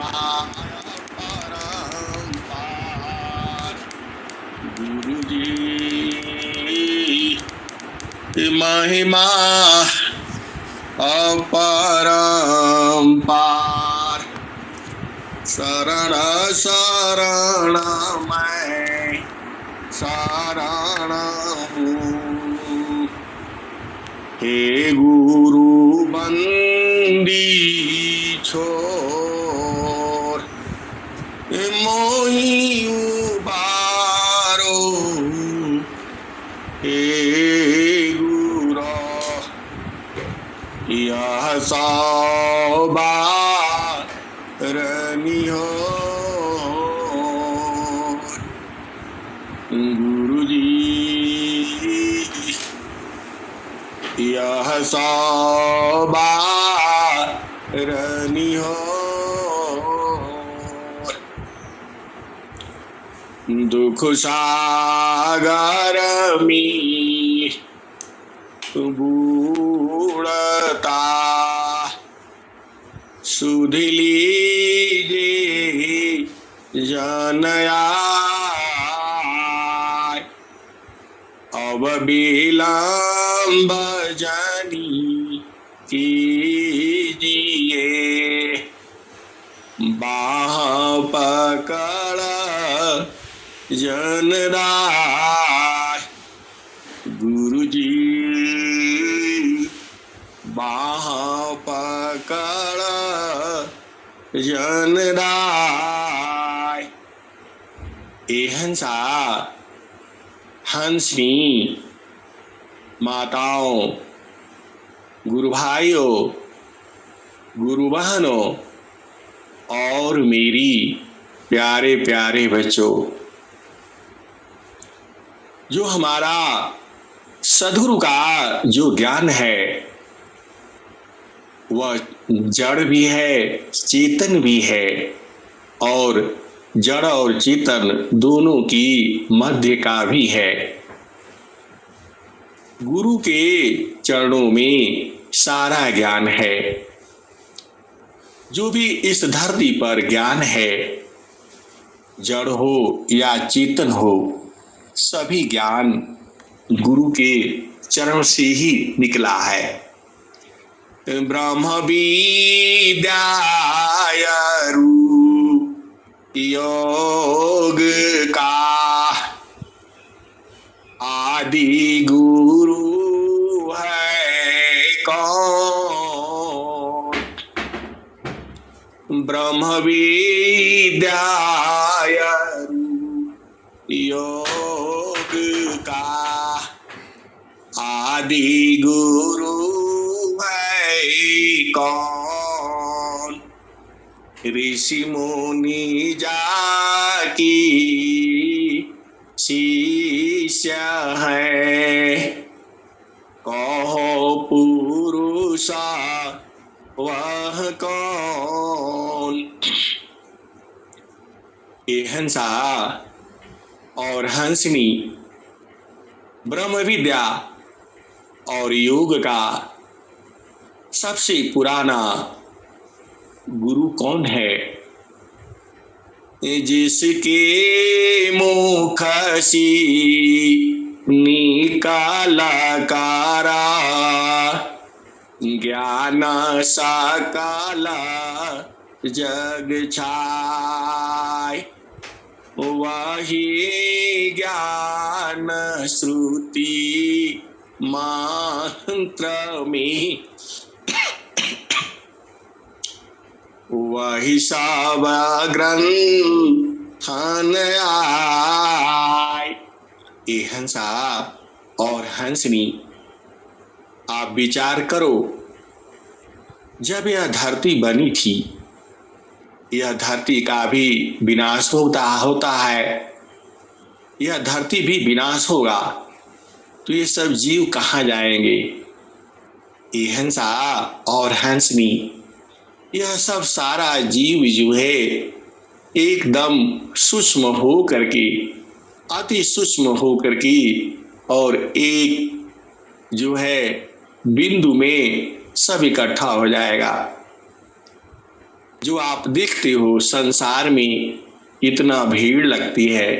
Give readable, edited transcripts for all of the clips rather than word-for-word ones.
परंपार गुरु जी महिमा अपरंपार शरण शरण मैं शरण हूँ। हे गुरु बंदी छोर मोहि उबारो। हे गुरु यह सौबारनी हो। गुरु जी यह सौबारनी हो। दुख सागर में बूढ़ता सुध लीजिए जनया। अब विलंब जानी कीजिए बाह पकड़ जनराय। गुरु जी बाह पकड़ जनराय। ए हंसा हंसनी माताओं, गुरु भाइयों, गुरु बहनों और मेरी प्यारे प्यारे बच्चों, जो हमारा सद्गुरु का जो ज्ञान है वह जड़ भी है चेतन भी है और जड़ और चेतन दोनों की मध्य का भी है। गुरु के चरणों में सारा ज्ञान है। जो भी इस धरती पर ज्ञान है, जड़ हो या चेतन हो, सभी ज्ञान गुरु के चरण से ही निकला है। ब्रह्म विद्यायरु योग का आदि गुरु है कौन। ब्रह्म विद्यायरु योग का आदि गुरु कौन। ऋषि मुनि जाकी शिष्य है कहो पुरुष वह कौन। ये हंसा और हंसनी ब्रह्म विद्या और योग का सबसे पुराना गुरु कौन है। जिसके मुख से निकाला कारा ज्ञान सकला जग छाय। वही ज्ञान श्रुति मंत्र में वही सब ग्रंथन आय। ये हंसा और हंसनी, आप विचार करो, जब यह धरती बनी थी, यह धरती का भी विनाश होता है, यह धरती भी विनाश होगा, तो ये सब जीव कहाँ जाएंगे। ये हंसा और हंसनी, यह सब सारा जीव जो है एकदम सूक्ष्म हो करके, अति सूक्ष्म हो करके और एक जो है बिंदु में सब इकट्ठा हो जाएगा। जो आप देखते हो संसार में इतना भीड़ लगती है,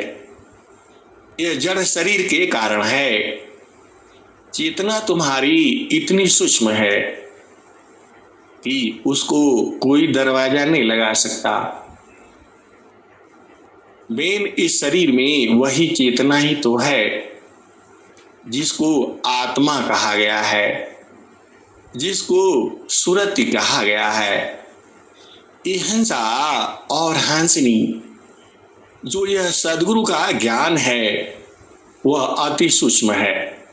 यह जड़ शरीर के कारण है। चेतना तुम्हारी इतनी सूक्ष्म है कि उसको कोई दरवाजा नहीं लगा सकता। मेन इस शरीर में वही चेतना ही तो है जिसको आत्मा कहा गया है, जिसको सुरति कहा गया है। ये हंसा और हंसनी, जो यह सदगुरु का ज्ञान है वह अति सूक्ष्म है।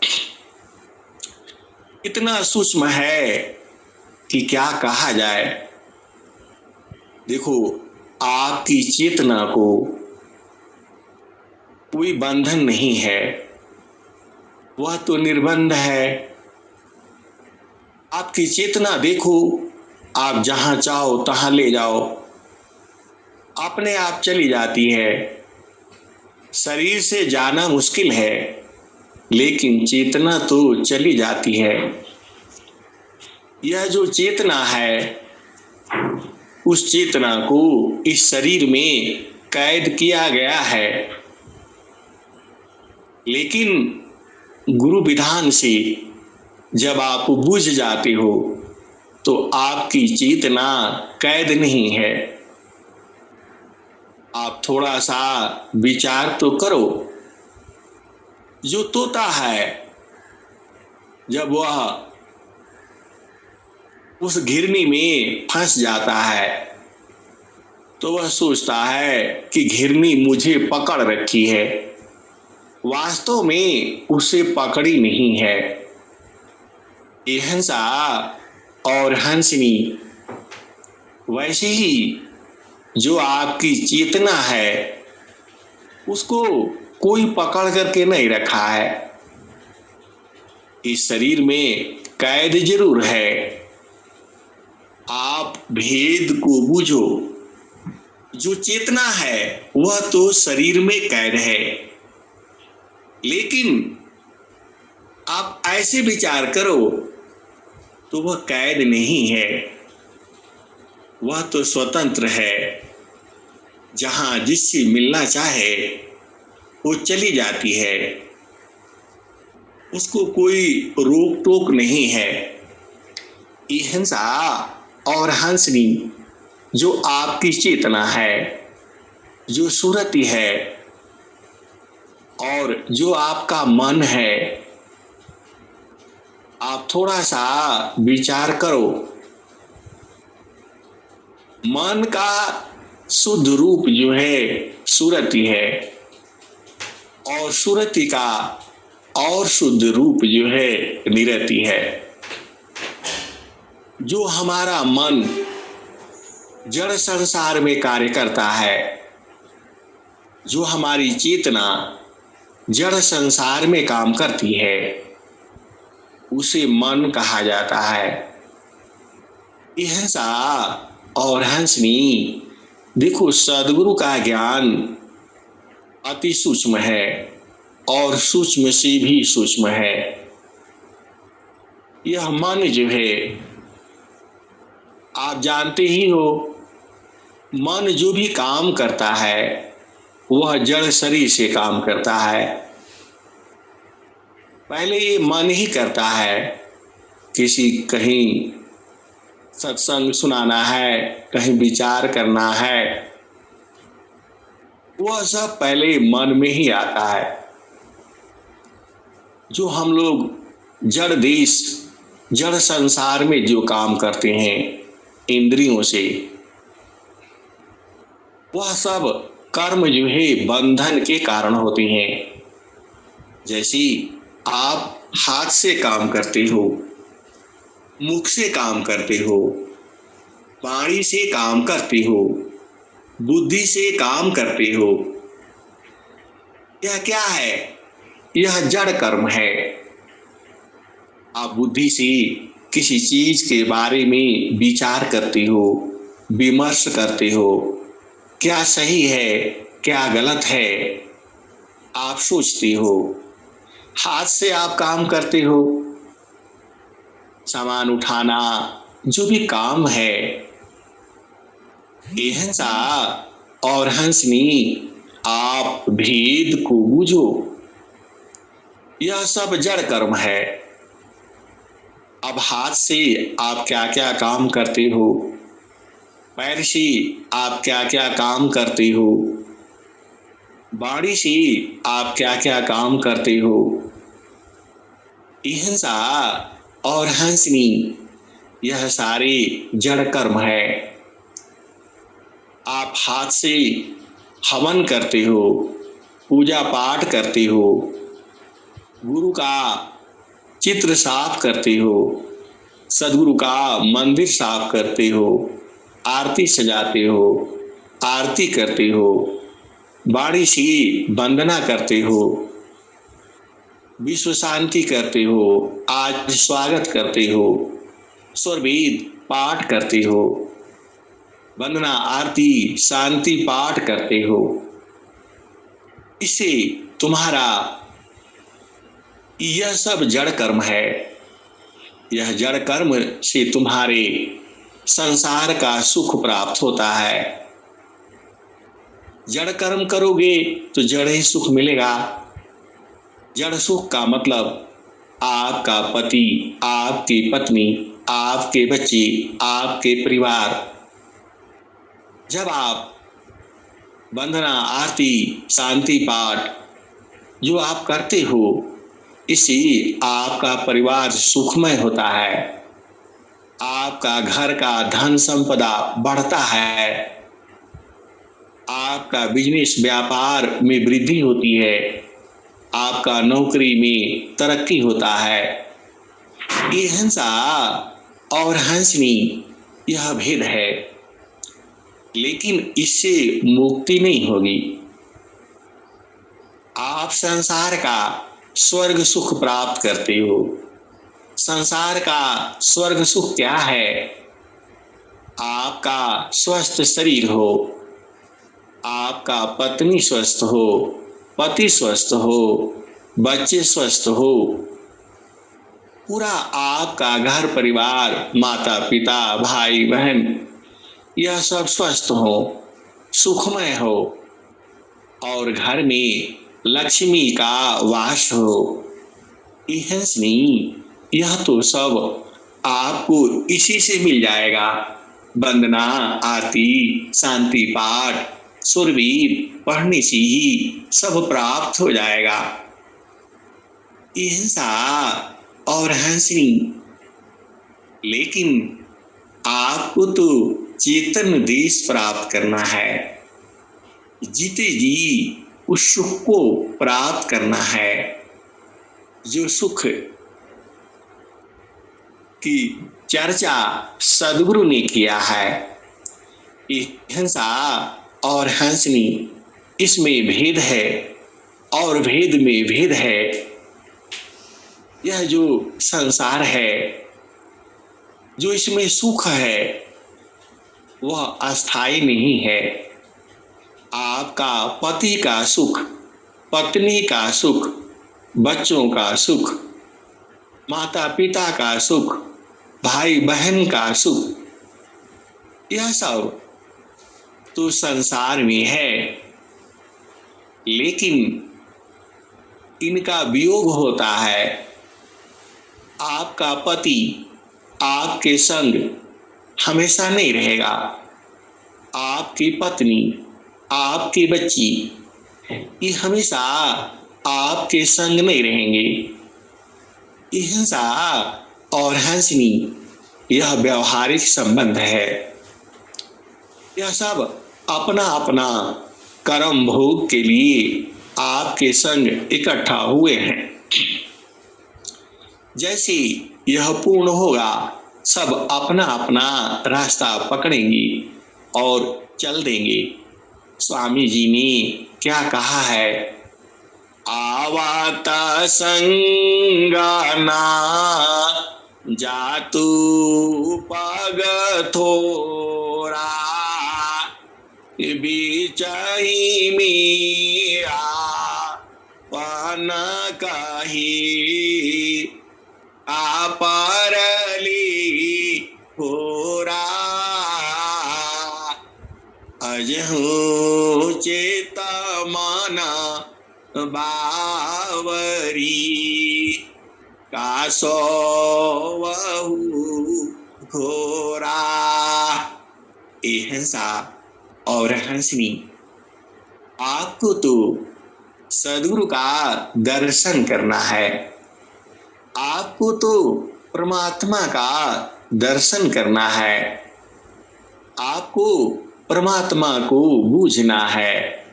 इतना सूक्ष्म है कि क्या कहा जाए। देखो, आपकी चेतना को कोई बंधन नहीं है, वह तो निर्बंध है। आपकी चेतना देखो, आप जहां चाहो तहां ले जाओ, अपने आप चली जाती है। शरीर से जाना मुश्किल है, लेकिन चेतना तो चली जाती है। यह जो चेतना है, उस चेतना को इस शरीर में कैद किया गया है, लेकिन गुरु विधान से जब आप बुझ जाते हो तो आपकी चेतना कैद नहीं है। आप थोड़ा सा विचार तो करो। जो तोता है, जब वह उस घिरनी में फंस जाता है तो वह सोचता है कि घिरनी मुझे पकड़ रखी है। वास्तव में उसे पकड़ी नहीं है। ये हंसा और हंसनी, वैसे ही जो आपकी चेतना है उसको कोई पकड़ करके नहीं रखा है। इस शरीर में कैद जरूर है। आप भेद को बूझो। जो चेतना है वह तो शरीर में कैद है, लेकिन आप ऐसे विचार करो तो वह कैद नहीं है, वह तो स्वतंत्र है। जहां जिससे मिलना चाहे वो चली जाती है, उसको कोई रोक टोक नहीं है। ये हंसा और हंसनी, जो आपकी चेतना है, जो सुरति है और जो आपका मन है, आप थोड़ा सा विचार करो। मन का शुद्ध रूप जो है सुरति है, और सुरति का और शुद्ध रूप जो है निरति है। जो हमारा मन जड़ संसार में कार्य करता है, जो हमारी चेतना जड़ संसार में काम करती है, उसे मन कहा जाता है। यह हंसा और हंसनी, देखो सदगुरु का ज्ञान अति सूक्ष्म है और सूक्ष्म से भी सूक्ष्म है। यह मन जो है, आप जानते ही हो, मन जो भी काम करता है वह जड़ शरीर से काम करता है। पहले ये मन ही करता है। किसी कहीं सत्संग सुनाना है, कहीं विचार करना है, वह सब पहले मन में ही आता है। जो हम लोग जड़ देश, जड़ संसार में जो काम करते हैं इंद्रियों से, वह सब कर्म जो है बंधन के कारण होते हैं। जैसे आप हाथ से काम करते हो, मुख से काम करते हो, वाणी से काम करते हो, बुद्धि से काम करते हो, यह क्या है? यह जड़ कर्म है। आप बुद्धि से किसी चीज के बारे में विचार करते हो, विमर्श करते हो, क्या सही है क्या गलत है, आप सोचते हो। हाथ से आप काम करते हो, सामान उठाना, जो भी काम है, अहिंसा और हंसनी, आप भेद को बूझो। यह सब जड़ कर्म है। अब हाथ से आप क्या क्या काम करते हो, पैर से आप क्या क्या काम करते हो, बाड़ी से आप क्या क्या काम करते हो। अहिंसा और हंसनी, यह सारे जड़ कर्म है। आप हाथ से हवन करते हो, पूजा पाठ करते हो, गुरु का चित्र साफ करते हो, सदगुरु का मंदिर साफ करते हो, आरती सजाते हो, आरती करते हो, बाड़ी से वंदना करते हो, विश्व शांति करते हो, आज स्वागत करते हो, स्वरवेद पाठ करते हो, वंदना आरती शांति पाठ करते हो। इससे तुम्हारा यह सब जड़ कर्म है। यह जड़ कर्म से तुम्हारे संसार का सुख प्राप्त होता है। जड़ कर्म करोगे तो जड़ ही सुख मिलेगा। जड़ सुख का मतलब आपका पति, आपकी पत्नी, आपके बच्चे, आपके परिवार। जब आप वंदना आरती शांति पाठ जो आप करते हो, इससे आपका परिवार सुखमय होता है, आपका घर का धन संपदा बढ़ता है, आपका बिजनेस व्यापार में वृद्धि होती है, आपका नौकरी में तरक्की होता है। अहिंसा और हंसनी, यह भेद है, लेकिन इससे मुक्ति नहीं होगी। आप संसार का स्वर्ग सुख प्राप्त करते हो। संसार का स्वर्ग सुख क्या है? आपका स्वस्थ शरीर हो, आपका पत्नी स्वस्थ हो, पति स्वस्थ हो, बच्चे स्वस्थ हो, पूरा आपका घर परिवार, माता पिता, भाई बहन, यह सब स्वस्थ हो, सुखमय हो, और घर में लक्ष्मी का वास हो। अहिंसनी, यह तो सब आपको इसी से मिल जाएगा। वंदना आरती शांति पाठ सुरवीर पढ़ने से ही सब प्राप्त हो जाएगा। अहिंसा और हंसनी, लेकिन आपको तो चेतन देश प्राप्त करना है। जीते जी उस सुख को प्राप्त करना है, जो सुख की चर्चा सदगुरु ने किया है। अहिंसा और हंसनी, इसमें भेद है और भेद में भेद है। यह जो संसार है, जो इसमें सुख है, वह अस्थाई नहीं है। आपका पति का सुख, पत्नी का सुख, बच्चों का सुख, माता पिता का सुख, भाई बहन का सुख, यह सब तो संसार में है, लेकिन इनका वियोग होता है। आपका पति आपके संग हमेशा नहीं रहेगा। आपकी पत्नी, आपके बच्ची, ये हमेशा आपके संग नहीं रहेंगे। अहिंसा और हंसनी, यह व्यवहारिक संबंध है। यह सब अपना अपना कर्म भोग के लिए आपके संग इकट्ठा हुए हैं। जैसे यह पूर्ण होगा, सब अपना अपना रास्ता पकड़ेंगे और चल देंगे। स्वामी जी ने क्या कहा है? आवाता संगाना जातु पग थोरा, बिचाई मीरा पन कही आपरली होरा। तजहु चेत माना बावरी कासो वहु घोरा। ए हंसा और हंसनी, आपको तो सदगुरु का दर्शन करना है, आपको तो परमात्मा का दर्शन करना है, आपको परमात्मा को बूझना है।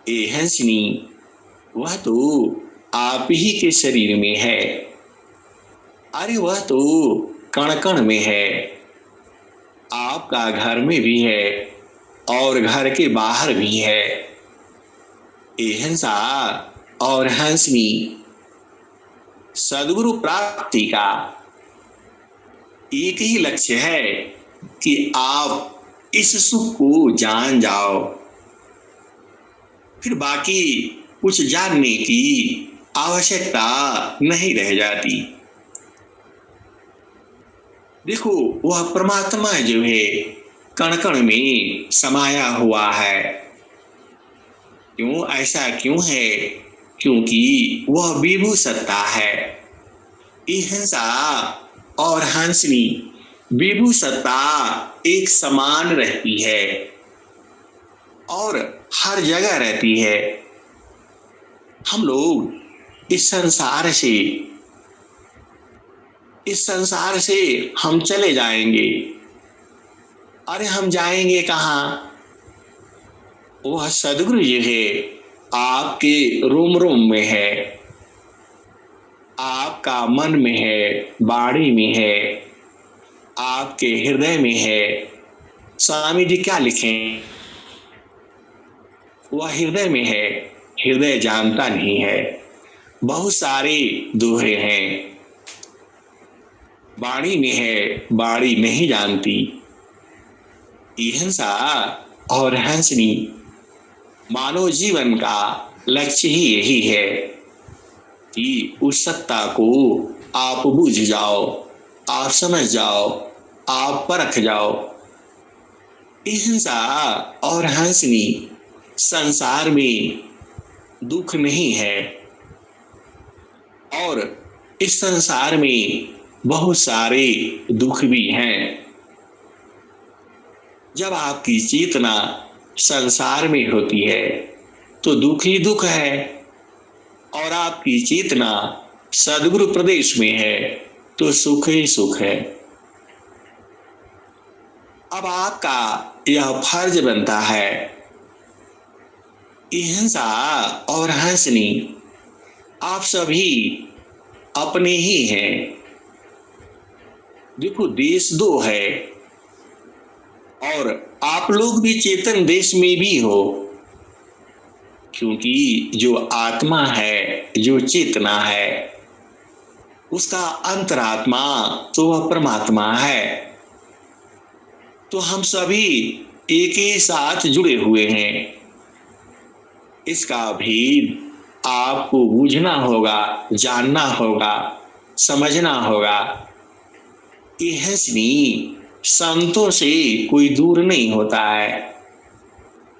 ए हंसनी, वह तो आप ही के शरीर में है, अरे वह तो कण कण में है, आपका घर में भी है और घर के बाहर भी है। ए हंसा और हंसनी, सद्गुरु प्राप्ति का एक ही लक्ष्य है कि आप इस सुख को जान जाओ, फिर बाकी कुछ जानने की आवश्यकता नहीं रह जाती। देखो, वह परमात्मा जो है कण कण में समाया हुआ है। क्यों ऐसा क्यों है? क्योंकि वह विभु सत्ता है। हंसा और हंसनी, विभु सत्ता एक समान रहती है और हर जगह रहती है। हम लोग इस संसार से हम चले जाएंगे। अरे हम जाएंगे कहाँ? वह सद्गुरु जी है, आपके रोम रोम में है, आपका मन में है, बाड़ी में है, आपके हृदय में है। स्वामी जी क्या लिखें? वह हृदय में है, हृदय जानता नहीं है। बहुत सारे दोहे हैं, बाणी में है, बाणी नहीं जानती। हंसा और हंसनी, मानव जीवन का लक्ष्य ही यही है कि उस सत्ता को आप बुझ जाओ, आप समझ जाओ, आप परख जाओ। हंसा और हंसनी, संसार में दुख नहीं है और इस संसार में बहुत सारे दुख भी हैं। जब आपकी चेतना संसार में होती है तो दुख ही दुख है, और आपकी चेतना सद्गुरु प्रदेश में है तो सुख ही सुख है। अब आपका यह फर्ज बनता है, हंसा और हंसनी, आप सभी अपने ही हैं। देखो, देश दो है और आप लोग भी चेतन देश में भी हो, क्योंकि जो आत्मा है, जो चेतना है, उसका अंतरात्मा तो वह परमात्मा है। तो हम सभी एक ही साथ जुड़े हुए हैं। इसका भेद आपको बूझना होगा, जानना होगा, समझना होगा। ये हंसनी, संतों से कोई दूर नहीं होता है,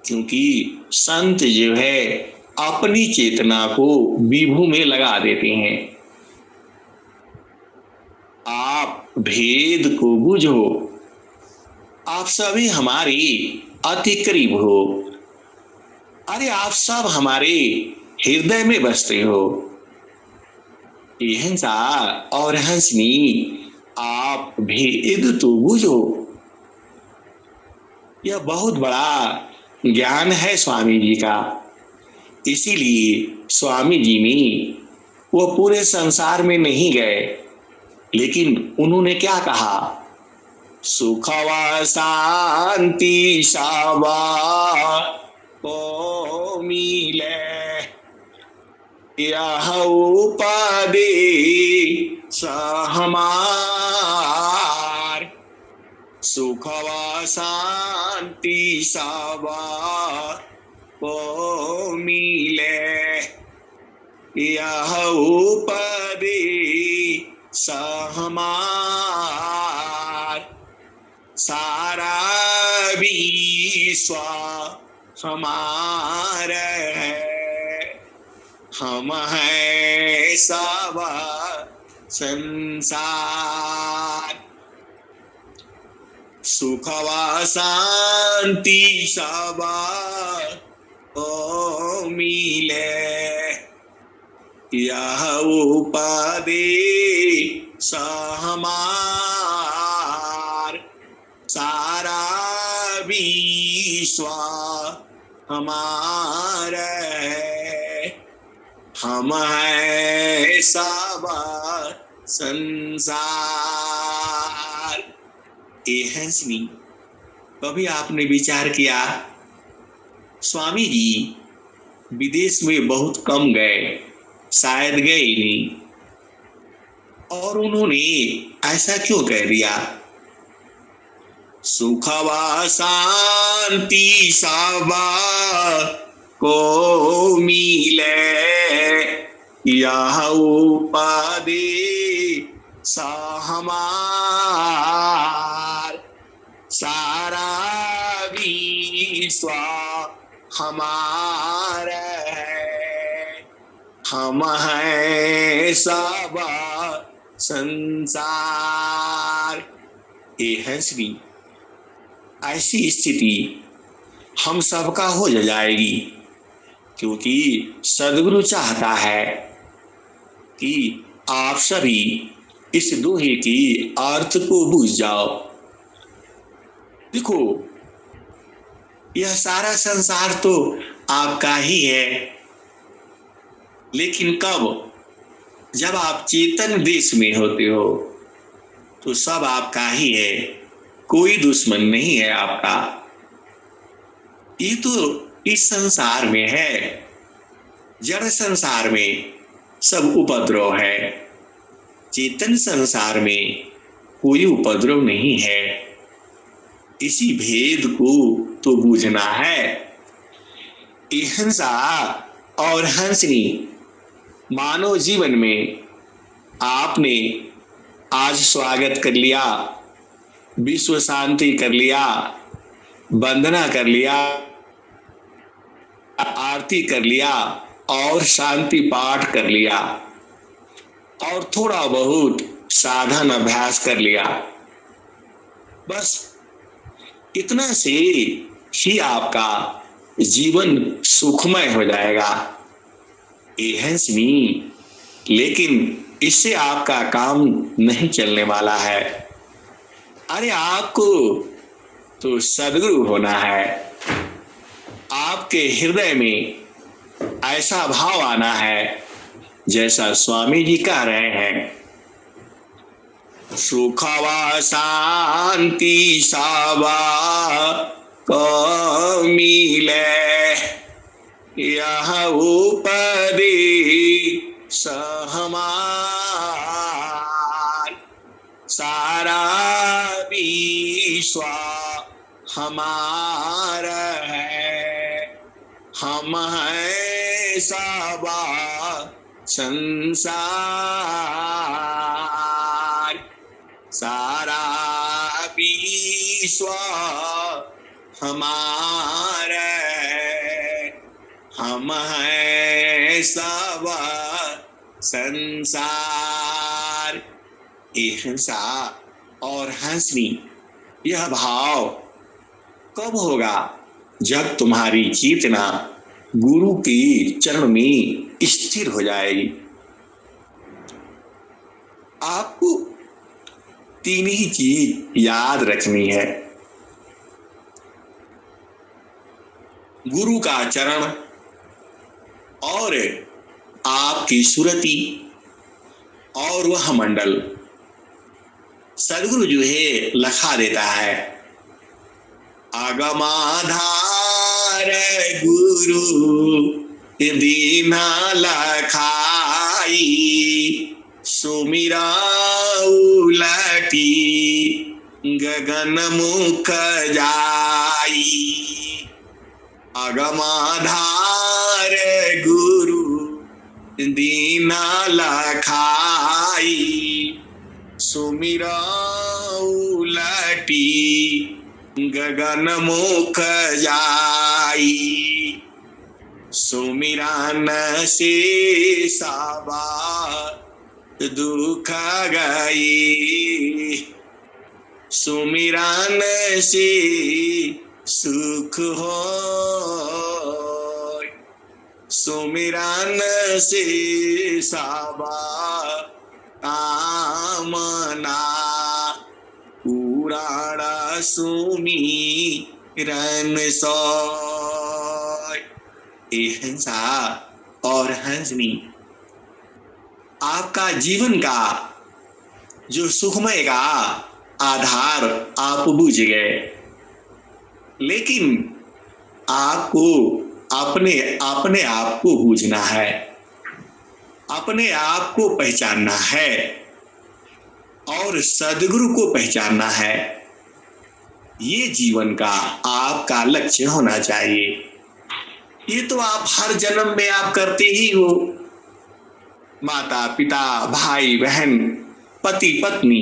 क्योंकि संत जो है अपनी चेतना को विभू में लगा देते हैं। आप भेद को बूझो, आप सभी हमारी अति करीब हो। अरे आप सब हमारे हृदय में बसते हो। हंसा और हंसनी, आप भेद तो बूझो। यह बहुत बड़ा ज्ञान है स्वामी जी का। इसीलिए स्वामी जी ने वो पूरे संसार में नहीं गए, लेकिन उन्होंने क्या कहा? सुखवा शांति सावा को मिले, यह उपदे सहमार। सुखवा शांति सावा को मिले, यह उपदे सहमार। सारा भी स्व हमारा है, हम हैं सब संसार। सुख व शांति सब को मिले, यह उपदेश हमार। सारा विश्व हमारा है, हम हैं सब संसार। ए हंसनी, कभी आपने विचार किया स्वामी जी विदेश में बहुत कम गए, शायद गए ही नहीं, और उन्होंने ऐसा क्यों कह दिया? सुख व शांति सब को मिले, यह उपदेश हमार। सारा विश्व हमारा है, हम हैं सब संसार। ए हंसनी, ऐसी स्थिति हम सबका हो जाएगी, क्योंकि सदगुरु चाहता है कि आप सभी इस दोहे की अर्थ को बूझ जाओ। देखो, यह सारा संसार तो आपका ही है, लेकिन कब? जब आप चेतन देश में होते हो तो सब आपका ही है, कोई दुश्मन नहीं है आपका। ये तो इस संसार में है, जड़ संसार में सब उपद्रव है, चेतन संसार में कोई उपद्रव नहीं है। इसी भेद को तो बूझना है। हंसा और हंसनी, मानव जीवन में आपने आज स्वागत कर लिया, विश्व शांति कर लिया, वंदना कर लिया, आरती कर लिया और शांति पाठ कर लिया और थोड़ा बहुत साधन अभ्यास कर लिया। बस इतना से ही आपका जीवन सुखमय हो जाएगा। हंसनी, लेकिन इससे आपका काम नहीं चलने वाला है। अरे आपको तो सद्गुरु होना है। आपके हृदय में ऐसा भाव आना है जैसा स्वामी जी कह रहे हैं, सुख व शांति सब को मिले, यह उपदेश हमार। सारा विश्व हमारा है, हम हैं सब संसार। सारा विश्व हमारा है, हम हैं सब संसार। हंसा और हंसनी, यह भाव कब होगा? जब तुम्हारी चेतना गुरु के चरण में स्थिर हो जाएगी। आपको तीन ही चीज याद रखनी है, गुरु का चरण और आपकी सुरति और वह मंडल। सदगुरु जो है लखा देता है, आगमाधार गुरु दीना लखाई, सुमिरा उलटी गगन मुख जाई। अगमाधार गुरु दीना लखाई, सुमिरा उलटी गगन मुख जाई, सुमिरन से साबा दुख गई, सुमिरन से सुख हो, सुमिरन से साबा कामना, पुराण सुमिरन सोय। ए हंसा और हंसनी, आपका जीवन का जो सुखमय का आधार आप बुझ गए, लेकिन आपको अपने अपने आप को बूझना है, अपने आप को पहचानना है और सद्गुरु को पहचानना है। ये जीवन का आपका लक्ष्य होना चाहिए। ये तो आप हर जन्म में आप करते ही हो। माता पिता, भाई बहन, पति पत्नी,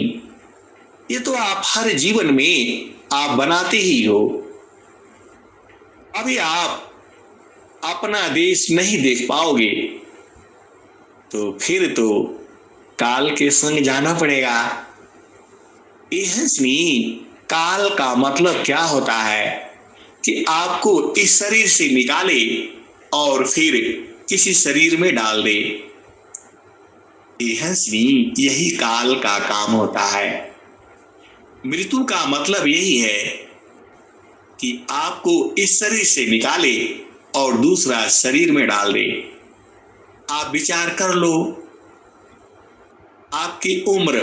ये तो आप हर जीवन में आप बनाते ही हो। अभी आप अपना देश नहीं देख पाओगे तो फिर तो काल के संग जाना पड़ेगा। हंसनी, काल का मतलब क्या होता है कि आपको इस शरीर से निकाले और फिर किसी शरीर में डाल दे। हंसनी, यही काल का काम होता है। मृत्यु का मतलब यही है कि आपको इस शरीर से निकाले और दूसरा शरीर में डाल दे। आप विचार कर लो, आपकी उम्र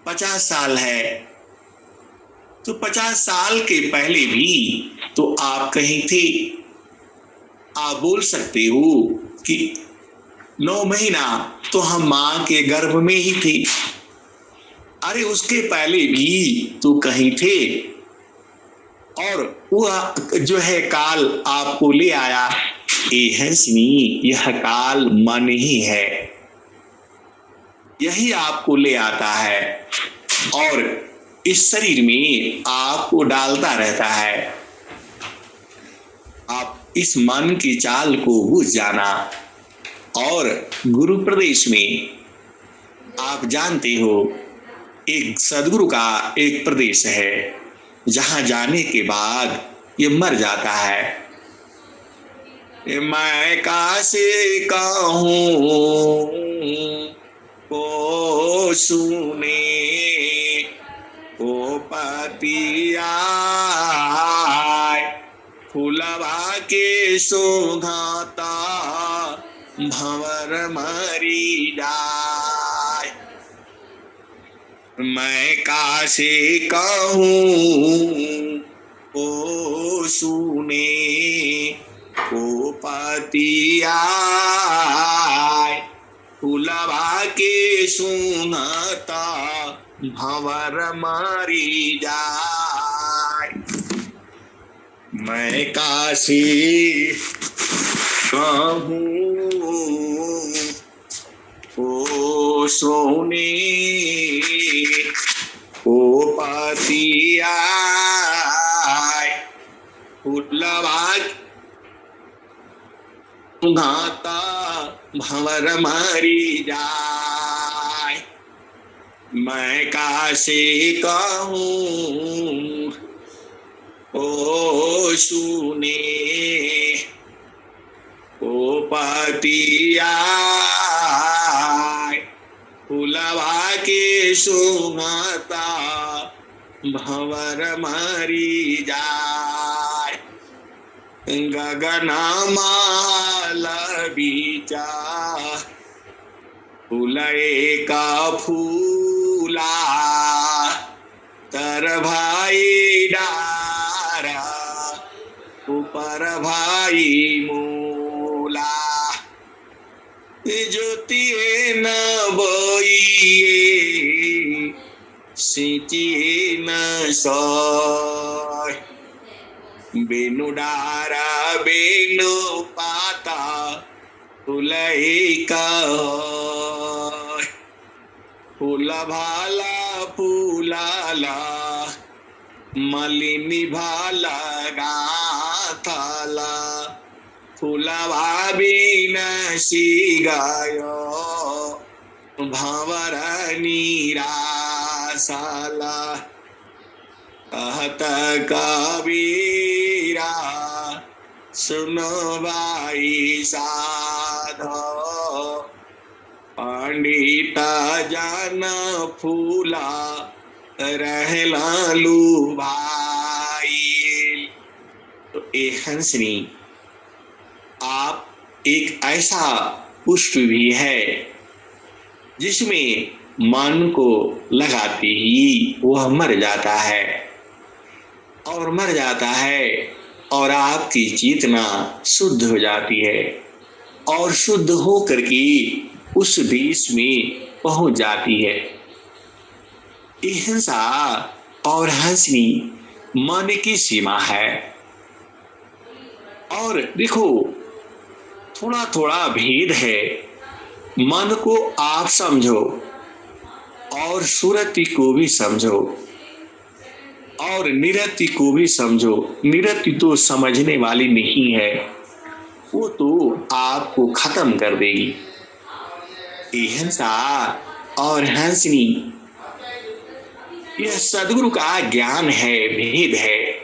50 साल है तो 50 साल के पहले भी तो आप कहीं थे। आप बोल सकते हो कि 9 महीना तो हम मां के गर्भ में ही थे। अरे उसके पहले भी तो कहीं थे, और वह जो है काल आपको ले आया। हंसनी, यह काल मन ही है, यही आपको ले आता है और इस शरीर में आपको डालता रहता है। आप इस मन की चाल को बुझ जाना। और गुरु प्रदेश में आप जानते हो, एक सदगुरु का एक प्रदेश है जहां जाने के बाद ये मर जाता है। मैं कासे कहूँ को सुने, को पतिया फुलवा के शोधाता भंवर मरी जाए। मैं कासे कहूँ को सुने, को पतिया फुलवा के सुनता भंवर मरी जाए। मैं कासे कहूँ को सुने, को पतिया फुलवा घाता भंवर मरी जाए। मैं कासे कहूँ ओ सुने, ओ पतिया फुलवा के सुंघता भंवर मरी जाए। गगन माल बीचा फूले का फूला, तर भाई डारा ऊपर भाई मूला। ज्योतिए न बोइए सिंचिए न सोय। बेनु डारा बेनु पाता फुलई का होय। फूल भाला फूलाला मलिनी लगा थाला फूलवा बिनसी गयो भंवर निराशाला कहत कबीरा सुनो भाई साधो पंडित जन फूला रहला भाई। तो ए हंसनी, आप एक ऐसा पुष्प भी है जिसमें मन को लगाते ही वह मर जाता है और मर जाता है और आपकी चेतना शुद्ध हो जाती है और शुद्ध हो करके उस देश में पहुंच जाती है। हिंसा और हंसनी मन की सीमा है। और देखो, थोड़ा थोड़ा भेद है। मन को आप समझो और सुरति को भी समझो और निरति को भी समझो। निरति तो समझने वाली नहीं है, वो तो आपको खत्म कर देगी। हिंसा और हंसनी यह सदगुरु का ज्ञान है, भेद है,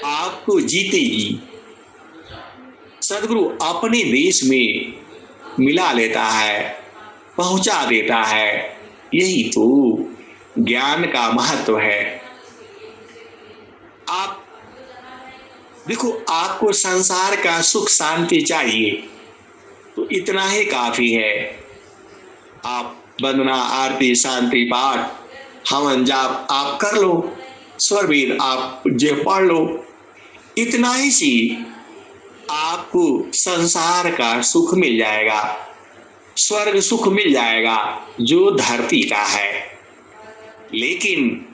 आपको जीतेगी। सदगुरु अपने देश में मिला लेता है, पहुंचा देता है। यही तो ज्ञान का महत्व है। आप देखो, आपको संसार का सुख शांति चाहिए तो इतना ही काफी है। आप वंदना आरती शांति पाठ हवन जाप आप कर लो, स्वरवेद आप जो पढ़ लो, इतना ही सी आपको संसार का सुख मिल जाएगा, स्वर्ग सुख मिल जाएगा जो धरती का है। लेकिन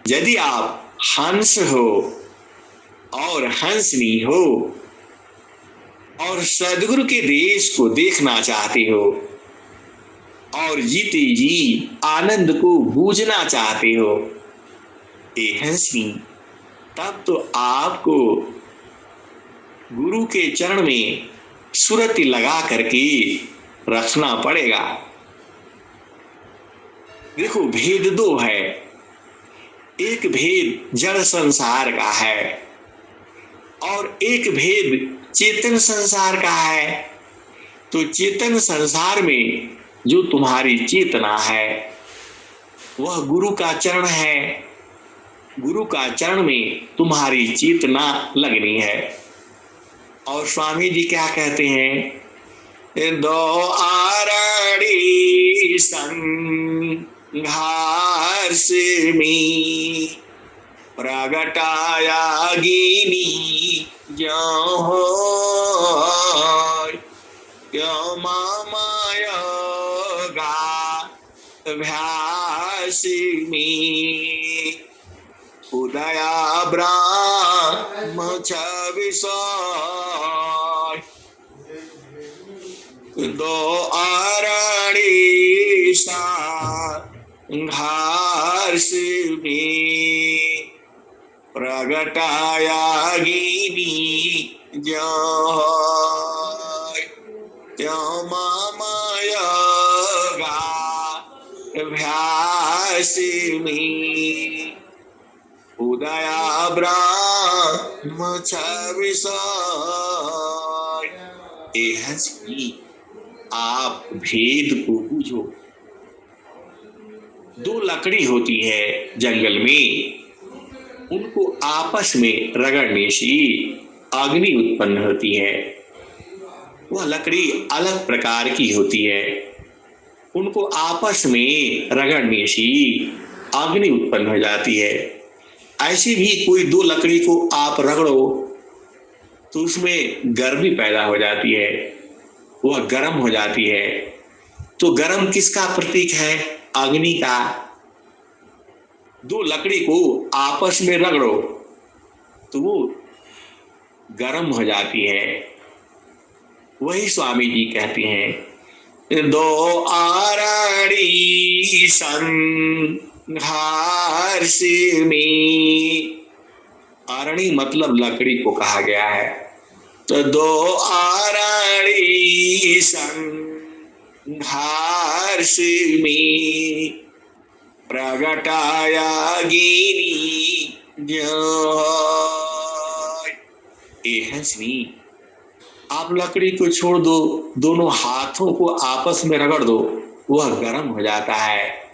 यदि आप हंस हो और हंसनी हो और सदगुरु के देश को देखना चाहते हो और जीते जी आनंद को बूझना चाहते हो, ए हंसनी, तब तो आपको गुरु के चरण में सुरति लगा करके रखना पड़ेगा। देखो, भेद दो है। एक भेद जड़ संसार का है और एक भेद चेतन संसार का है। तो चेतन संसार में जो तुम्हारी चेतना है वह गुरु का चरण है। गुरु का चरण में तुम्हारी चेतना लगनी है। और स्वामी जी क्या कहते हैं? दो आरड़ी संघर्ष में प्रगटाया गिनी जो हो क्यों मामायोगा भ्यास में उदया ब्रह्म छविषय दो आरणी संघर्ष में प्रगटाया गिनी जय त्यों मामायोगा भ्यास में उदया ब्रह्म छविषय। ए हंसी, आप भेद को बूझो। दो लकड़ी होती है जंगल में, उनको आपस में रगड़ने से अग्नि उत्पन्न होती है। वह लकड़ी अलग प्रकार की होती है, उनको आपस में रगड़ने से अग्नि उत्पन्न हो जाती है। ऐसे भी कोई दो लकड़ी को आप रगड़ो तो उसमें गर्मी पैदा हो जाती है, वह गर्म हो जाती है। तो गर्म किसका प्रतीक है? अग्नि का। दो लकड़ी को आपस में रगड़ो तो वो गर्म हो जाती है। वही स्वामी जी कहते हैं, दो आरणी संघर्ष हर्ष में। आरणी मतलब लकड़ी को कहा गया है। तो दो आरणी संघर्ष में प्रगटाया गिनी जय। ए हंसनी, आप लकड़ी को छोड़ दो, दोनों हाथों को आपस में रगड़ दो, वह गर्म हो जाता है।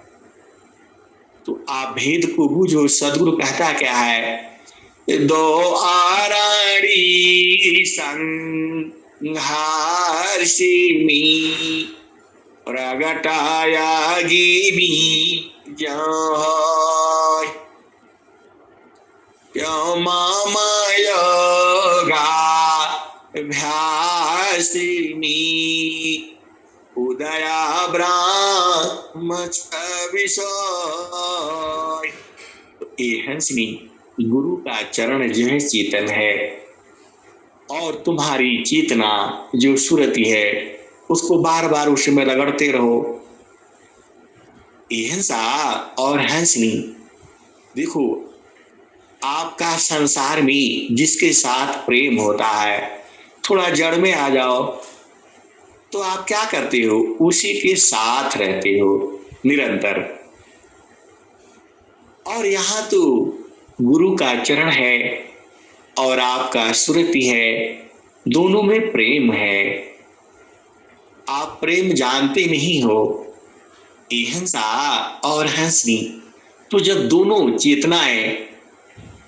तो आप भेद को बूझो। सदगुरु कहता क्या है? दो आरणी संघर्ष में प्रगटाया गिनी जय। क्यों मामयोगा भ्यास में उदया ब्रह्म विषय। ए हंसनी, गुरु का चरण जो है चेतन है, और तुम्हारी चेतना जो सुरति है उसको बार बार उसमें रगड़ते रहो। ए हंसा और हंसनी, देखो आपका संसार में जिसके साथ प्रेम होता है, थोड़ा जड़ में आ जाओ तो आप क्या करते हो? उसी के साथ रहते हो निरंतर। और यहाँ तो गुरु का चरण है और आपका सुरति है, दोनों में प्रेम है। आप प्रेम जानते नहीं हो। ए हंसा और हंसनी, तो जब दोनों चेतनाएं,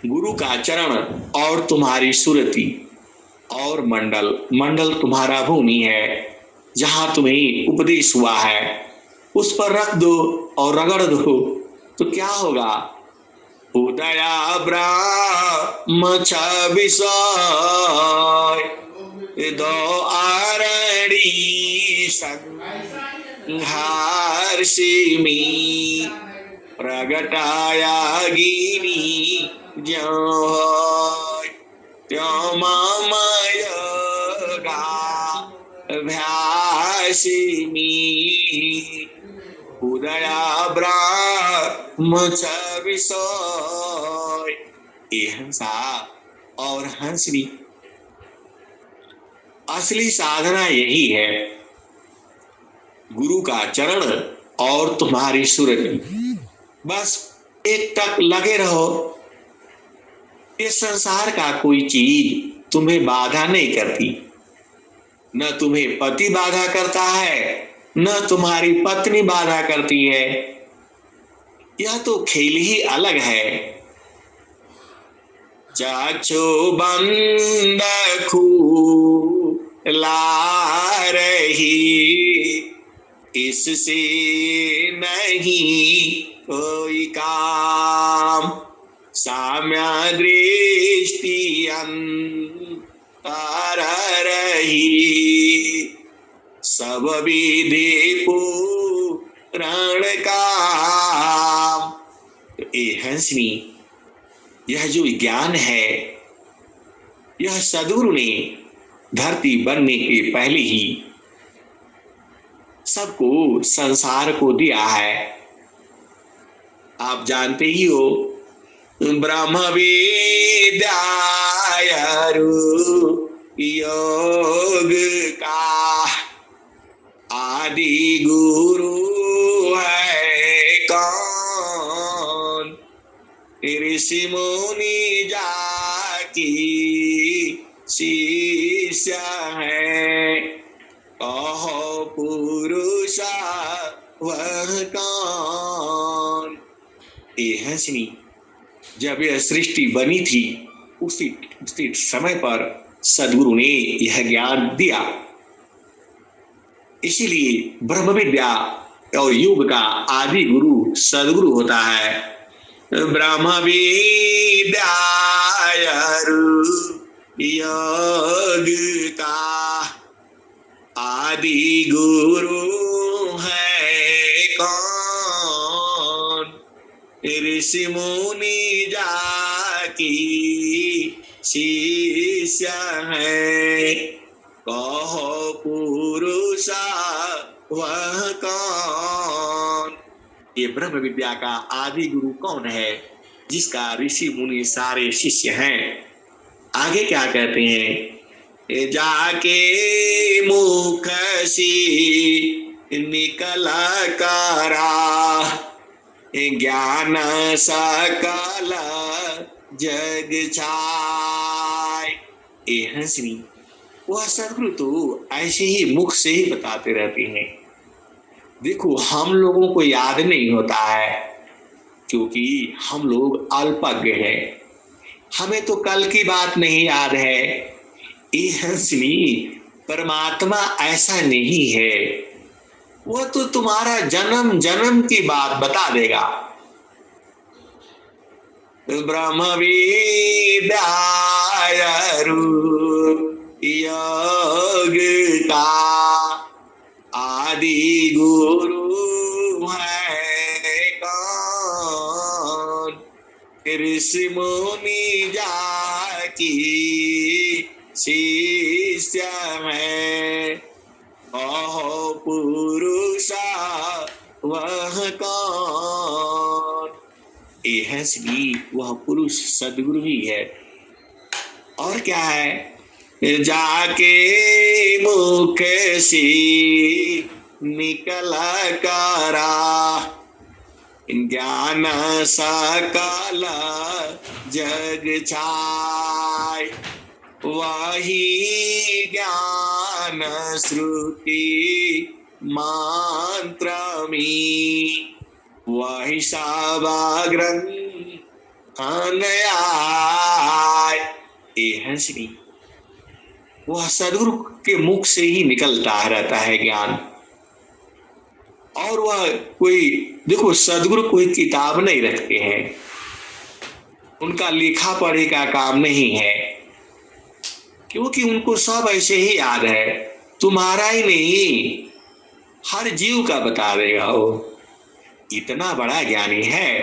गुरु का चरण और तुम्हारी सुरति और मंडल, मंडल तुम्हारा भूमि है जहां तुम्हें उपदेश हुआ है, उस पर रख दो और रगड़ दो तो क्या होगा? उदया ब्रह्म विषय दो आरणी संघर्ष में प्रगटाया गिनी जय। त्यों मामयोगा भ्यास में उदया ब्रह्म विषय। ए हंसा और हंसनी, असली साधना यही है, गुरु का चरण और तुम्हारी सुरति। बस एक टक लगे रहो। इस संसार का कोई चीज तुम्हें बाधा नहीं करती। न तुम्हें पति बाधा करता है, न तुम्हारी पत्नी बाधा करती है। यह तो खेल ही अलग है। चाचो बंद ला रही, इससे नहीं कोई काम। साम्य दृष्टि अंतर रही, सब विधि पूर्ण काम। ए हंसनी, यह जो ज्ञान है, यह सद्गुरु ने धरती बनने के पहले ही सबको, संसार को दिया है। आप जानते ही हो, ब्रह्म विद्या योग का आदि गुरु है कौन? ऋषि मुनि जाकी शिष्य है, कहो पुरुष वह कौन? ए हंसनी, जब यह सृष्टि बनी थी उसी समय पर सद्गुरु ने यह ज्ञान दिया। इसीलिए ब्रह्म विद्या और योग का आदि गुरु सद्गुरु होता है। ब्रह्म विद्या योग का आदि गुरु है कौन? ऋषि मुनि जाकी शिष्य है, कहो पुरुष वह कौन? ये ब्रह्म विद्या का आदि गुरु कौन है, जिसका ऋषि मुनि सारे शिष्य हैं। आगे क्या कहते हैं, जाके मुख सी निकल करा ज्ञान सकल जग छाय। ए हंसनी, वह सदगुरु तो ऐसे ही मुख से ही बताते रहते हैं। देखो हम लोगों को याद नहीं होता है, क्योंकि हम लोग अल्पज्ञ हैं, हमें तो कल की बात नहीं याद है। ये हंसनी, परमात्मा ऐसा नहीं है, वह तो तुम्हारा जन्म जन्म की बात बता देगा। ब्रह्म विद्या योग का आदि गुरु है कौन, ऋषि मुनि जाकी शिष्य है, अहो पुरुषा वह कौन। ये है श्री, वह पुरुष सदगुरु ही है। और क्या है, जाके मुख से निकल करा ज्ञान सकल जग छाय, वही ज्ञान श्रुति मंत्र में, वही सब ग्रंथ आय। ये है श्री, वह सदगुरु के मुख से ही निकलता रहता है ज्ञान। और वह कोई, देखो सदगुरु कोई किताब नहीं रखते हैं, उनका लिखा पढ़े का काम नहीं है, क्योंकि उनको सब ऐसे ही याद है। तुम्हारा ही नहीं, हर जीव का बता देगा वो, इतना बड़ा ज्ञानी है।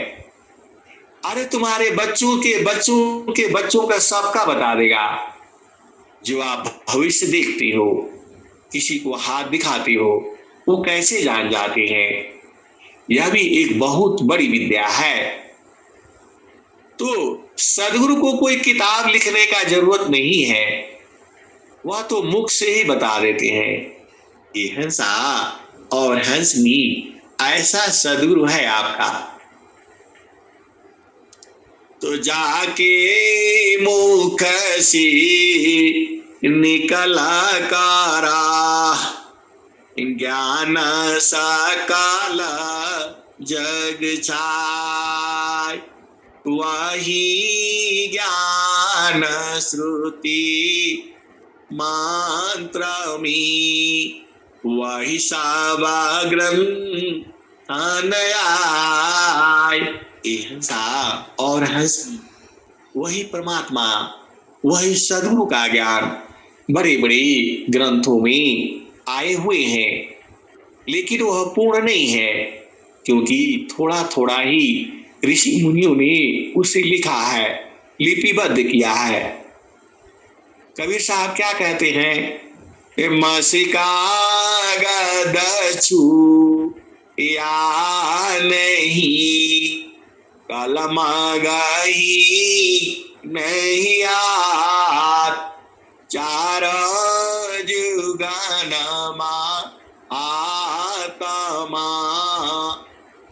अरे तुम्हारे बच्चों के बच्चों के बच्चों का सबका बता देगा। जो आप भविष्य देखती हो, किसी को हाथ दिखाती हो, वो कैसे जान जाते हैं। यह भी एक बहुत बड़ी विद्या है। तो सदगुरु को कोई किताब लिखने का जरूरत नहीं है, वह तो मुख से ही बता देते हैं। ये हंसा और हंसनी, ऐसा सदगुरु है आपका। तो जाके मुख से निकल करा ज्ञान सकल जग छाय, वही ज्ञान श्रुति मंत्र में, वही सब ग्रंथ आय। हंसा और हंसी, वही परमात्मा, वही सदगुरु का ज्ञान बड़े बड़े ग्रंथों में आए हुए हैं, लेकिन वह पूर्ण नहीं है, क्योंकि थोड़ा थोड़ा ही ऋषि मुनियों ने उसे लिखा है, लिपिबद्ध किया है। कबीर साहब क्या कहते हैं, मसिका गदछु या नहीं, कलम गई नहीं याद, चार जुगनमा आत्मा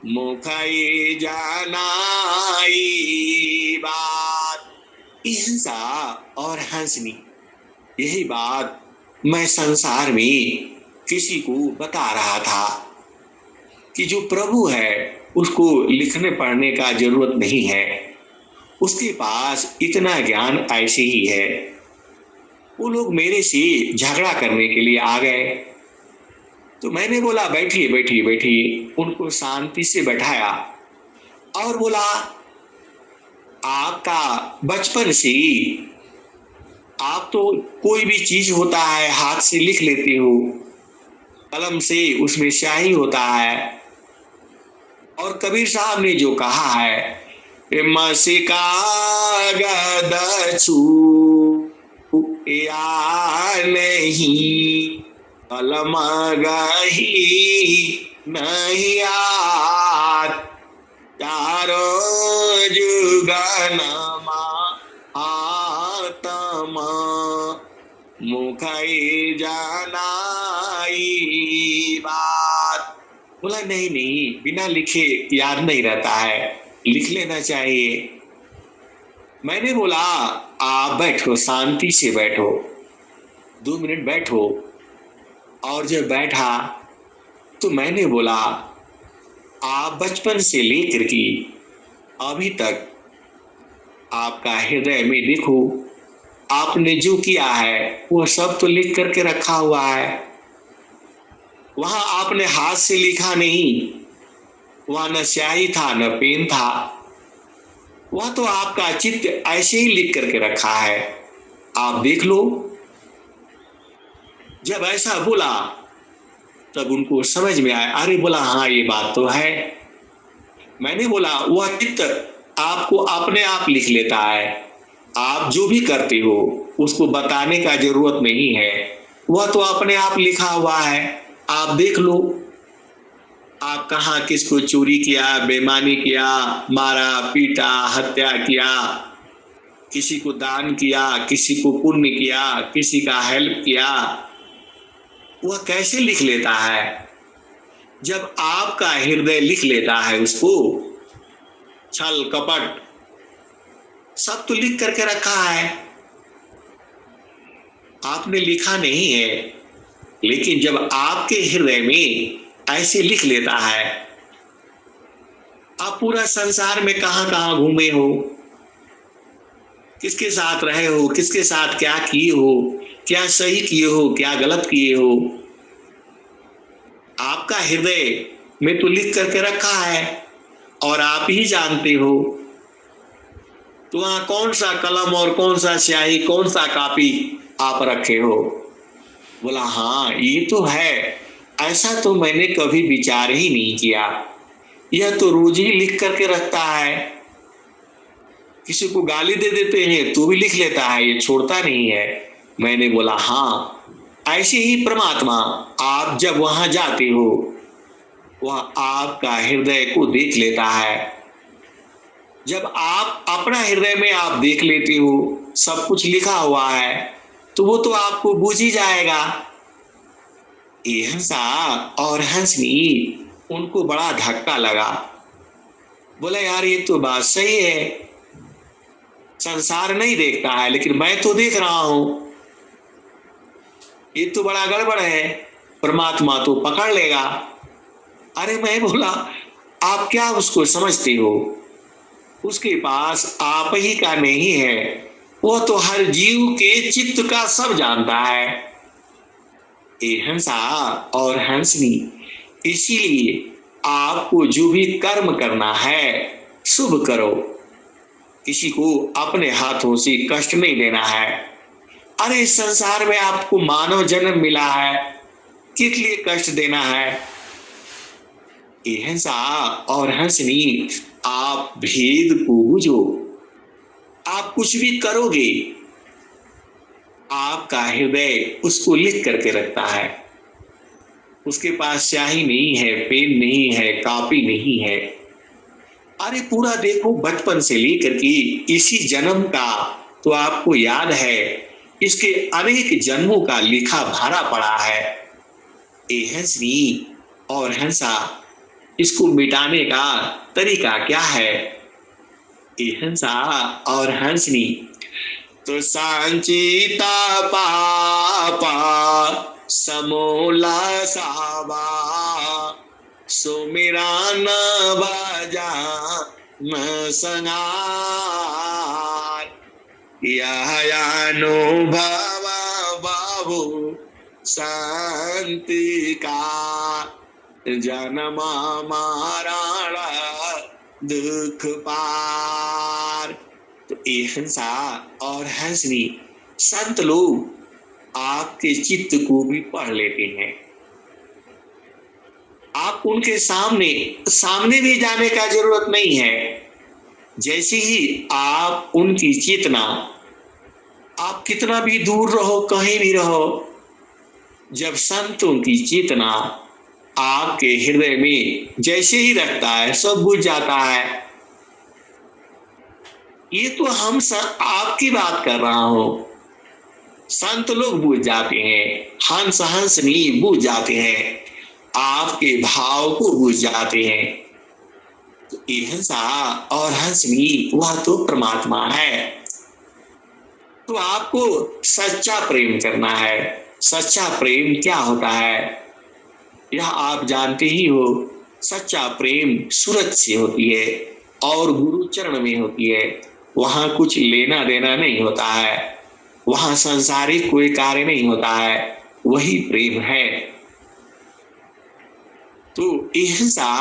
मुखई जनाई बात। हिंसा और हंसनी, यही बात मैं संसार में किसी को बता रहा था कि जो प्रभु है उसको लिखने पढ़ने का जरूरत नहीं है, उसके पास इतना ज्ञान ऐसे ही है। वो लोग मेरे से झगड़ा करने के लिए आ गए, तो मैंने बोला बैठिए बैठिए बैठिए, उनको शांति से बैठाया और बोला आपका बचपन से आप तो कोई भी चीज होता है हाथ से लिख लेते हो, कलम से उसमें स्याही होता है, और कबीर साहब ने जो कहा है मसिका गदछु या नहीं, कलम गही नहीं याद, तारो जुगन आत्मा मुखई जनाई बात। बोला नहीं नहीं, बिना लिखे याद नहीं रहता है, लिख लेना चाहिए। मैंने बोला आप बैठो, शांति से बैठो, 2 मिनट बैठो। और जब बैठा तो मैंने बोला आप बचपन से लेकर के अभी तक आपका हृदय में देखो, आपने जो किया है वो सब तो लिख करके रखा हुआ है। वहां आपने हाथ से लिखा नहीं, वहां न स्याही था न पेन था, वह तो आपका चित्त ऐसे ही लिख करके रखा है, आप देख लो। जब ऐसा बोला तब उनको समझ में आया, अरे बोला हाँ ये बात तो है। मैंने बोला वह चित्त आपको अपने आप लिख लेता है, आप जो भी करते हो उसको बताने का जरूरत नहीं है, वह तो अपने आप लिखा हुआ है, आप देख लो। आप कहाँ किसको चोरी किया, बेईमानी किया, मारा पीटा, हत्या किया, किसी को दान किया, किसी को पुण्य किया, किसी का हेल्प किया, वह कैसे लिख लेता है? जब आपका हृदय लिख लेता है उसको, छल कपट सब तो लिख करके रखा है, आपने लिखा नहीं है, लेकिन जब आपके हृदय में ऐसे लिख लेता है, आप पूरा संसार में कहां कहां घूमे हो, किसके साथ रहे हो, किसके साथ क्या किए हो, क्या सही किए हो, क्या गलत किए हो, आपका हृदय में तो लिख करके रखा है और आप ही जानते हो। तो वहां कौन सा कलम और कौन सा स्याही, कौन सा कॉपी आप रखे हो? बोला हाँ ये तो है, ऐसा तो मैंने कभी विचार ही नहीं किया, यह तो रोज ही लिख करके रखता है। किसी को गाली दे देते हैं तो भी लिख लेता है, ये छोड़ता नहीं है। मैंने बोला हाँ, ऐसे ही परमात्मा आप जब वहां जाते हो वह आपका हृदय को देख लेता है। जब आप अपना हृदय में आप देख लेते हो सब कुछ लिखा हुआ है तो वो तो आपको बूझ ही जाएगा। ये हंसा और हंसनी उनको बड़ा धक्का लगा। बोला यार ये तो बात सही है, संसार नहीं देखता है लेकिन मैं तो देख रहा हूं, ये तो बड़ा गड़बड़ है, परमात्मा तो पकड़ लेगा। अरे मैं बोला आप क्या उसको समझते हो, उसके पास आप ही का नहीं है, वह तो हर जीव के चित्त का सब जानता है। ये हंसा और हंसनी, इसीलिए आपको जो भी कर्म करना है शुभ करो, किसी को अपने हाथों से कष्ट नहीं देना है। अरे इस संसार में आपको मानव जन्म मिला है, किस लिए कष्ट देना है? ये हंसा और हंसनी, आप भेद को बुझो, आप कुछ भी करोगे आपका हृदय उसको लिख करके रखता है। उसके पास स्याही नहीं है, पेन नहीं है, कॉपी नहीं है। अरे पूरा देखो बचपन से लेकर के इसी जन्म का तो आपको याद है, इसके अनेक जन्मों का लिखा भरा पड़ा है। ये हंसनी और हंसा, इसको मिटाने का तरीका क्या है? ये हंसा और हंसनी, तो सांचिता पापा समोला सावा सुमिरा न बाजा न संगार, यह अनुभव बाबू शांति का, जन्मा मारा दुख पार। तो ये हंसा और हंसनी संत लोग आपके चित्त को भी पढ़ लेते हैं। आप उनके सामने भी जाने का जरूरत नहीं है, जैसे ही आप उनकी चेतना, आप कितना भी दूर रहो, कहीं भी रहो, जब संतों की चेतना आग के हृदय में जैसे ही रखता है सब बुझ जाता है। ये तो आपकी बात कर रहा हूं। संत लोग बुझ जाते हैं, हंस हंसनी बुझ जाते हैं, आपके भाव को बुझ जाते हैं। तो हंसा और हंसनी वह तो परमात्मा है। तो आपको सच्चा प्रेम करना है। सच्चा प्रेम क्या होता है यह आप जानते ही हो। सच्चा प्रेम सूरज से होती है और गुरु चरण में होती है। वहां कुछ लेना देना नहीं होता है, वहां संसारिक कोई कार्य नहीं होता है, वही प्रेम है। तो हिंसा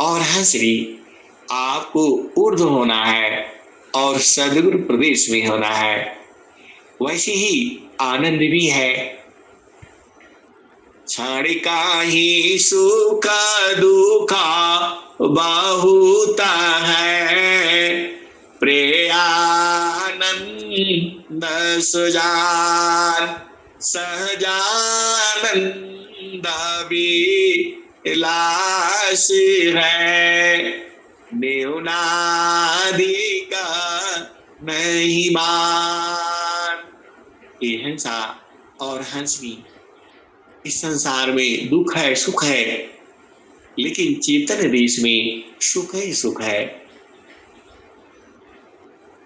और हंसरी आपको ऊर्ध्व होना है और सदगुरु प्रदेश में होना है। वैसे ही आनंद भी है। क्षण का ही सुख दुख बहुत है, प्रेयानंद सुजान सहजानंद विलास है, न्यूनाधिक नहीं मान। ये हंसा और हंसनी इस संसार में दुख है सुख है, लेकिन चेतन देश में सुख ही सुख है।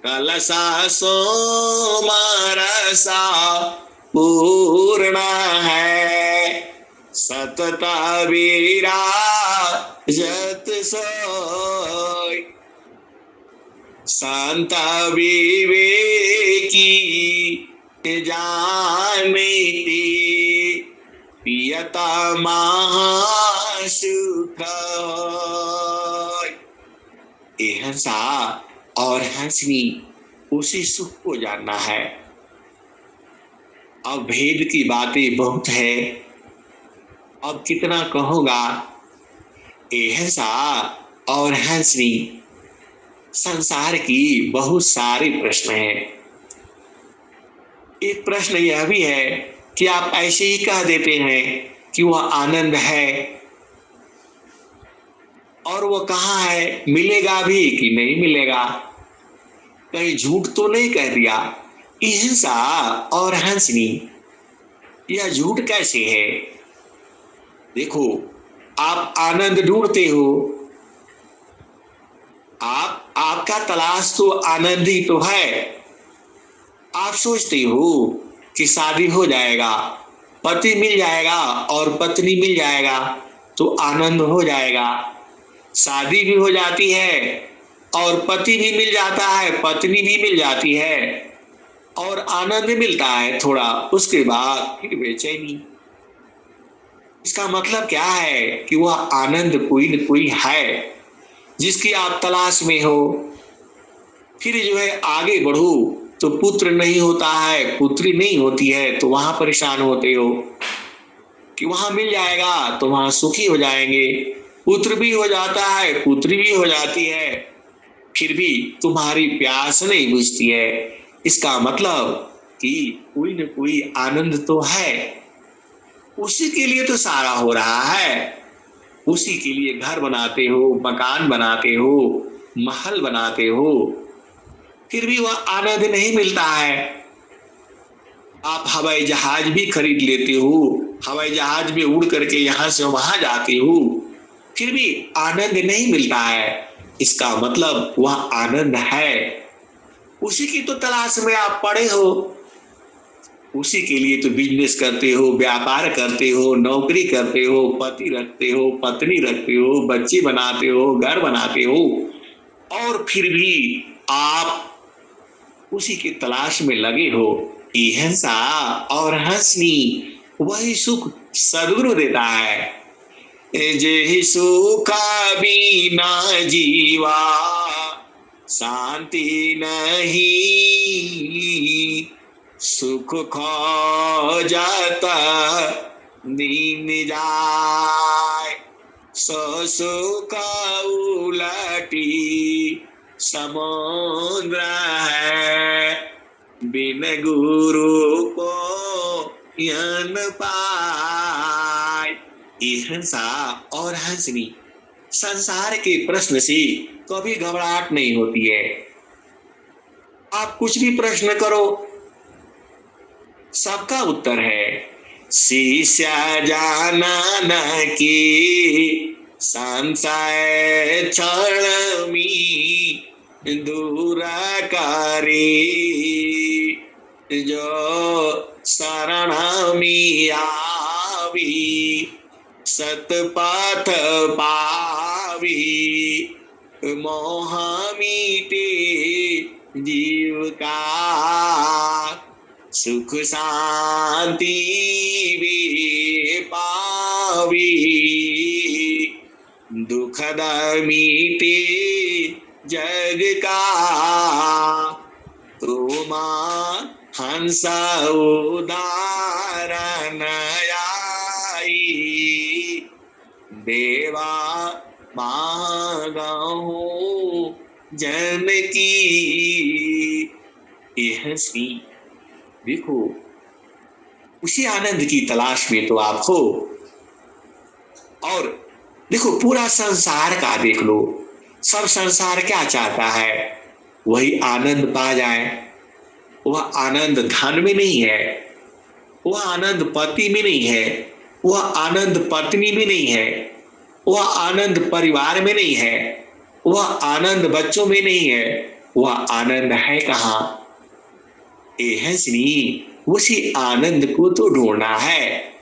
कलसा सोमरसा पूर्ण है, सतत विराजत सोय, शांत विवेकी जानती, पियता महासुख। ये हंसा और हंसनी उसी सुख को जानना है। अब भेद की बातें बहुत है, अब कितना कहूंगा। ये हंसा और हंसनी संसार की बहुत सारे प्रश्न हैं। एक प्रश्न यह भी है कि आप ऐसे ही कह देते हैं कि वह आनंद है, और वो कहाँ है, मिलेगा भी कि नहीं मिलेगा, कहीं झूठ तो नहीं कह दिया। हिंसा और हंसनी यह झूठ कैसे है? देखो, आप आनंद ढूंढते हो, आपका तलाश तो आनंद ही तो है। आप सोचते हो कि शादी हो जाएगा, पति मिल जाएगा और पत्नी मिल जाएगा तो आनंद हो जाएगा। शादी भी हो जाती है और पति भी मिल जाता है, पत्नी भी मिल जाती है और आनंद मिलता है थोड़ा, उसके बाद फिर बेचैनी। इसका मतलब क्या है कि वह आनंद कोई न कोई है जिसकी आप तलाश में हो। फिर जो है आगे बढ़ो तो पुत्र नहीं होता है, पुत्री नहीं होती है, तो वहां परेशान होते हो कि वहां मिल जाएगा तो वहां सुखी हो जाएंगे। पुत्र भी हो जाता है, पुत्री भी हो जाती है, फिर भी तुम्हारी प्यास नहीं बुझती है। इसका मतलब कि कोई न कोई आनंद तो है, उसी के लिए तो सारा हो रहा है। उसी के लिए घर बनाते हो, मकान बनाते हो, महल बनाते हो, फिर भी वह आनंद नहीं मिलता है। आप हवाई जहाज भी खरीद लेते हो, हवाई जहाज में उड़ करके यहां से वहां जाते हो, फिर भी आनंद नहीं मिलता है। इसका मतलब वह आनंद है, उसी की तो तलाश में आप पड़े हो। उसी के लिए तो बिजनेस करते हो, व्यापार करते हो, नौकरी करते हो, पति रखते हो, पत्नी रखते हो, बच्चे बनाते हो, घर बनाते हो, और फिर भी आप उसी की तलाश में लगे हो। हिंसा और हंसनी वही सुख सदगुरु देता है। जे सुख बिना जीवा शांति नहीं, सुख खो जाता दीन जाए, सो सुख उलटी समुद्र है, बिन गुरु को यन पाए। ये हंसा और हंसनी संसार के प्रश्न से कभी घबराहट नहीं होती है। आप कुछ भी प्रश्न करो, सबका उत्तर है। शिष्य जाना न की संशय क्षण में दूर करे, जो शरण में आवी सतपथ पावी, मोह मीटे जीव का सुख शांति भी पावी, दुखद मीटे जग का तुम हंस उदाहरण आई, देवा मांगहु जन की। ये हंसी, देखो उसी आनंद की तलाश में तो आप हो। और देखो पूरा संसार का देख लो, सब संसार क्या चाहता है? वही आनंद पा जाए। वह आनंद धन में नहीं है, वह आनंद पति में नहीं है, वह आनंद पत्नी में नहीं है, वह आनंद परिवार में नहीं है, वह आनंद बच्चों में नहीं है। वह आनंद है कहाँ? ये हंसनी, उसी आनंद को तो ढूंढना है,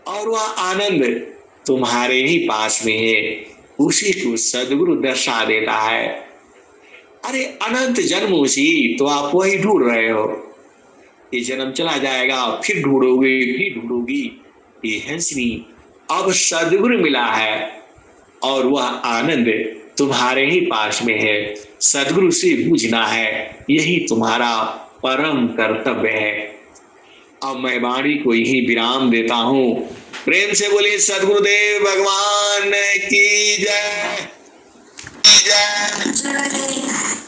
और वह आनंद तुम्हारे ही पास में है। उसी को सदगुरु दर्शा देता है। अरे अनंत जन्मों से तो आप वही ढूंढ रहे हो। ये जन्म चला जाएगा, फिर ढूंढोगे, फिर ढूंढोगी। ये हंसनी, अब सदगुरु मिला है और वह आनंद तुम्हारे ही पास में है। सदगुरु से पूछना है, यही तुम्हारा परम कर्तव्य है। अब मैं वाणी को यही विराम देता हूं। प्रेम से बोलिए सदगुरुदेव भगवान की जय, जय।